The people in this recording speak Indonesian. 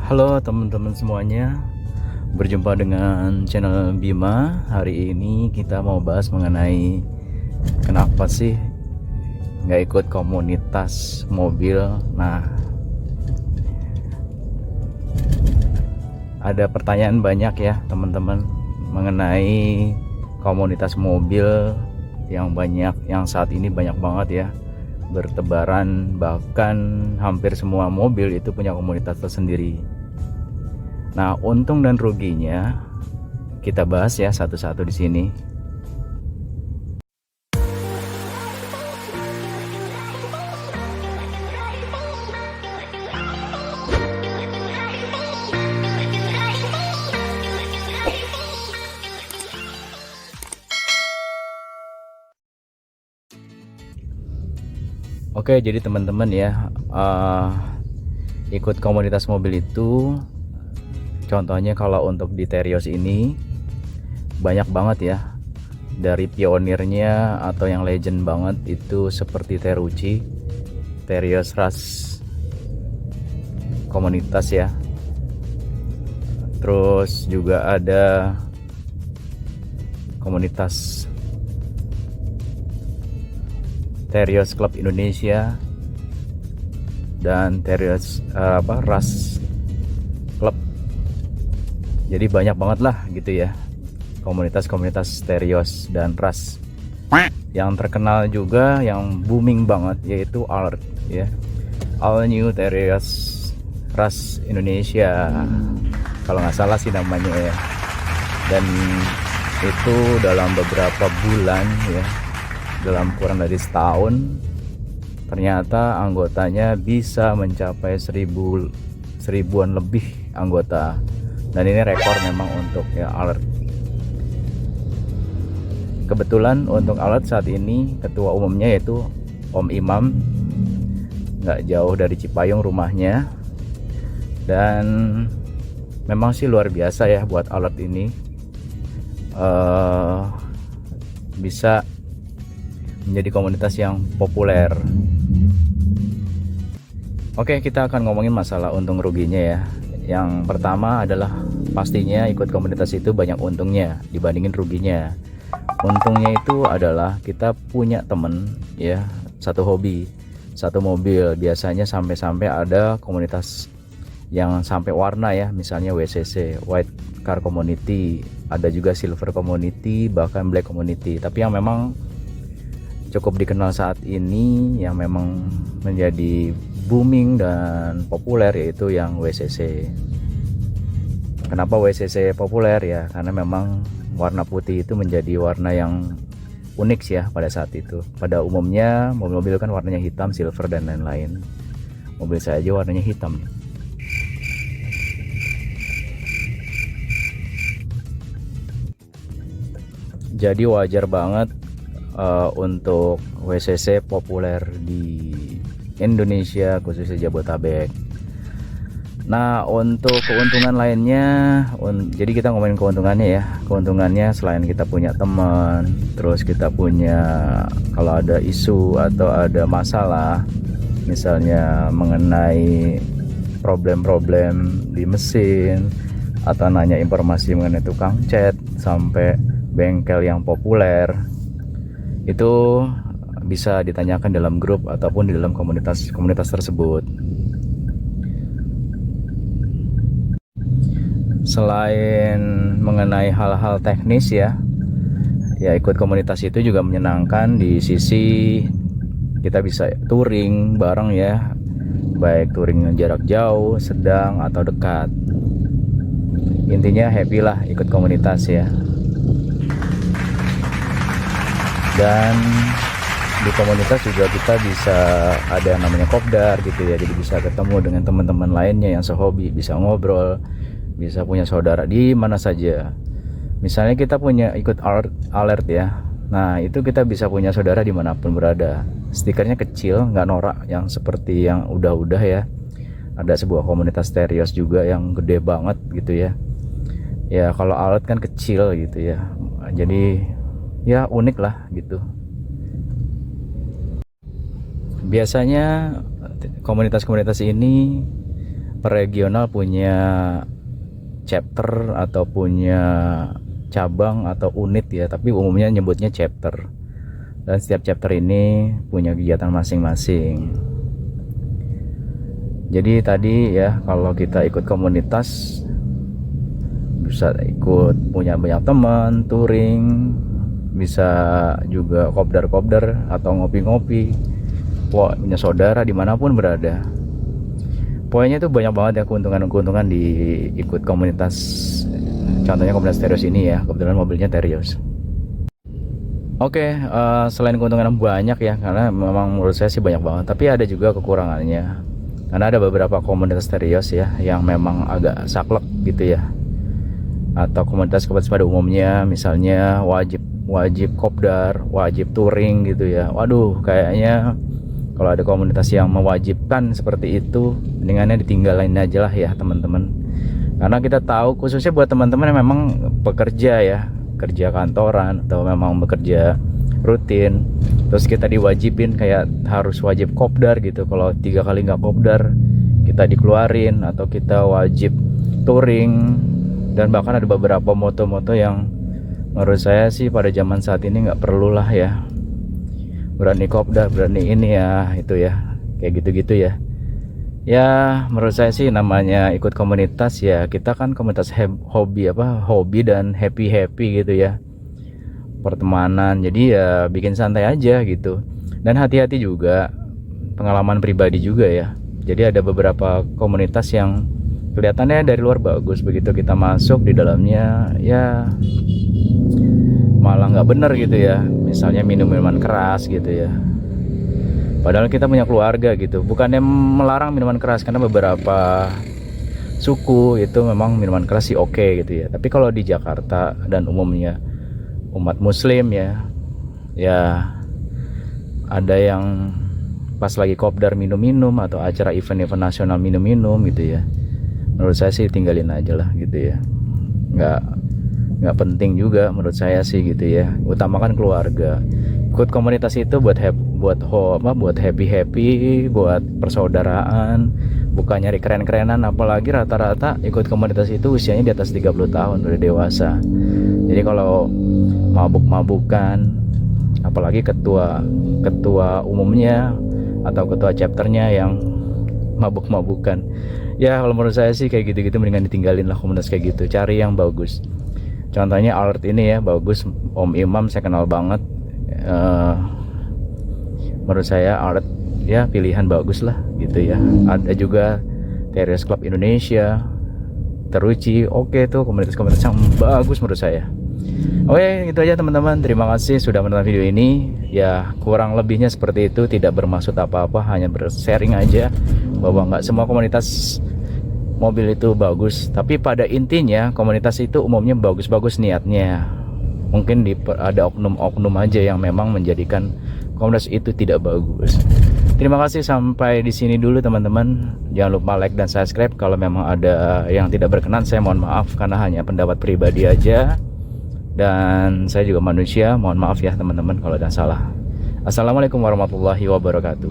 Halo teman-teman semuanya, berjumpa dengan channel Bima. Hari ini kita mau bahas mengenai kenapa sih nggak ikut komunitas mobil. Nah, ada pertanyaan banyak ya teman-teman mengenai komunitas mobil yang banyak, yang saat ini banyak banget ya, bertebaran. Bahkan hampir semua mobil itu punya komunitas tersendiri. Nah, untung dan ruginya kita bahas ya satu-satu di sini. Oke, jadi teman-teman ya, ikut komunitas mobil itu contohnya kalau untuk di Terios ini banyak banget ya, dari pionirnya atau yang legend banget itu seperti Terucci, Terios Ras komunitas ya. Terus juga ada komunitas Terios Club Indonesia dan Terios Ras Club. Jadi banyak banget lah gitu ya komunitas-komunitas Terios dan Ras. Yang terkenal juga yang booming banget yaitu Alert ya, All New Terios Ras Indonesia kalau nggak salah sih namanya ya. Dan itu dalam beberapa bulan ya, dalam kurang dari setahun, ternyata anggotanya bisa mencapai seribuan lebih anggota. Dan ini rekor memang untuk ya Alert. Kebetulan untuk Alert saat ini ketua umumnya yaitu Om Imam, nggak jauh dari Cipayung rumahnya. Dan memang sih luar biasa ya buat Alert ini, bisa menjadi komunitas yang populer. Oke, kita akan ngomongin masalah untung ruginya ya. Yang pertama adalah pastinya ikut komunitas itu banyak untungnya dibandingin ruginya. Untungnya itu adalah kita punya temen ya, satu hobi, satu mobil. Biasanya sampai-sampai ada komunitas yang sampai warna ya, misalnya WCC, White Car Community, ada juga Silver Community, bahkan Black Community. Tapi yang memang cukup dikenal saat ini, yang memang menjadi booming dan populer yaitu yang WCC. Kenapa WCC populer ya? Karena memang warna putih itu menjadi warna yang unik sih ya pada saat itu. Pada umumnya mobil-mobil kan warnanya hitam, silver dan lain-lain. Mobil saya aja warnanya hitam. Jadi wajar banget untuk WCC populer di Indonesia, khususnya Jabodetabek. Nah, untuk keuntungan lainnya, jadi kita ngomongin keuntungannya ya. Keuntungannya selain kita punya teman, terus kita punya, kalau ada isu atau ada masalah, misalnya mengenai problem-problem di mesin, atau nanya informasi mengenai tukang cat, sampai bengkel yang populer, itu bisa ditanyakan dalam grup ataupun di dalam komunitas tersebut. Selain mengenai hal-hal teknis ya, ikut komunitas itu juga menyenangkan di sisi kita bisa touring bareng ya, baik touring jarak jauh, sedang atau dekat. Intinya happy lah ikut komunitas ya. Dan di komunitas juga kita bisa ada yang namanya kopdar gitu ya, jadi bisa ketemu dengan teman-teman lainnya yang sehobi, bisa ngobrol, bisa punya saudara di mana saja. Misalnya kita punya ikut alert ya, nah itu kita bisa punya saudara dimanapun berada. Stikernya kecil, nggak norak yang seperti yang udah ya. Ada sebuah komunitas Terios juga yang gede banget gitu ya. Ya kalau alert kan kecil gitu ya, jadi ya unik lah gitu. Biasanya komunitas-komunitas ini per regional punya chapter atau punya cabang atau unit ya, tapi umumnya nyebutnya chapter. Dan setiap chapter ini punya kegiatan masing-masing. Jadi tadi ya, kalau kita ikut komunitas bisa ikut punya banyak teman, touring, bisa juga kopdar-kopdar atau ngopi-ngopi, punya saudara dimanapun berada. Poinnya itu banyak banget ya keuntungan-keuntungan di ikut komunitas. Contohnya komunitas Terios ini ya, kebetulan mobilnya Terios. Oke, selain keuntungan banyak ya, karena memang menurut saya sih banyak banget, tapi ada juga kekurangannya. Karena ada beberapa komunitas Terios ya yang memang agak saklek gitu ya, atau komunitas pada umumnya misalnya wajib kopdar, wajib touring gitu ya. Waduh, kayaknya kalau ada komunitas yang mewajibkan seperti itu, mendingannya ditinggalin aja lah ya teman-teman. Karena kita tahu khususnya buat teman-teman yang memang bekerja ya, kerja kantoran atau memang bekerja rutin, terus kita diwajibin kayak harus wajib kopdar gitu. Kalau 3 kali nggak kopdar kita dikeluarin, atau kita wajib touring. Dan bahkan ada beberapa moto-moto yang menurut saya sih pada zaman saat ini nggak perlu lah ya, berani kopdar, berani ini ya, itu ya, kayak gitu-gitu ya. Ya menurut saya sih namanya ikut komunitas ya, kita kan komunitas hobi dan happy gitu ya, pertemanan. Jadi ya bikin santai aja gitu. Dan hati-hati juga, pengalaman pribadi juga ya. Jadi ada beberapa komunitas yang kelihatannya dari luar bagus, begitu kita masuk di dalamnya ya malah nggak bener gitu ya. Misalnya minum minuman keras gitu ya, padahal kita punya keluarga gitu. Bukannya melarang minuman keras, karena beberapa suku itu memang minuman keras sih oke gitu ya. Tapi kalau di Jakarta dan umumnya umat muslim ya ada yang pas lagi kopdar minum-minum, atau acara event-event nasional minum-minum gitu ya. Menurut saya sih tinggalin aja lah gitu ya, nggak penting juga menurut saya sih gitu ya. Utamakan keluarga. Ikut komunitas itu buat happy, buat persaudaraan, bukan nyari keren-kerenan. Apalagi rata-rata ikut komunitas itu usianya di atas 30 tahun, udah dewasa. Jadi kalau mabuk-mabukan, apalagi ketua umumnya atau ketua chapternya yang mabuk-mabukan, ya kalau menurut saya sih kayak gitu-gitu mendingan ditinggalin lah komunitas kayak gitu. Cari yang bagus. Contohnya Alert ini ya, bagus. Om Imam saya kenal banget. Menurut saya Alert ya pilihan bagus lah gitu ya. Ada juga Terios Club Indonesia, Teruci, oke tuh komunitas-komunitas yang bagus menurut saya. Oke, itu aja teman-teman. Terima kasih sudah menonton video ini. Ya kurang lebihnya seperti itu, tidak bermaksud apa-apa, hanya bersharing aja bahwa nggak semua komunitas mobil itu bagus. Tapi pada intinya komunitas itu umumnya bagus-bagus niatnya. Mungkin ada oknum-oknum aja yang memang menjadikan komunitas itu tidak bagus. Terima kasih, sampai di sini dulu teman-teman. Jangan lupa like dan subscribe. Kalau memang ada yang tidak berkenan, saya mohon maaf, karena hanya pendapat pribadi aja. Dan saya juga manusia, mohon maaf ya teman-teman kalau ada salah. Assalamualaikum warahmatullahi wabarakatuh.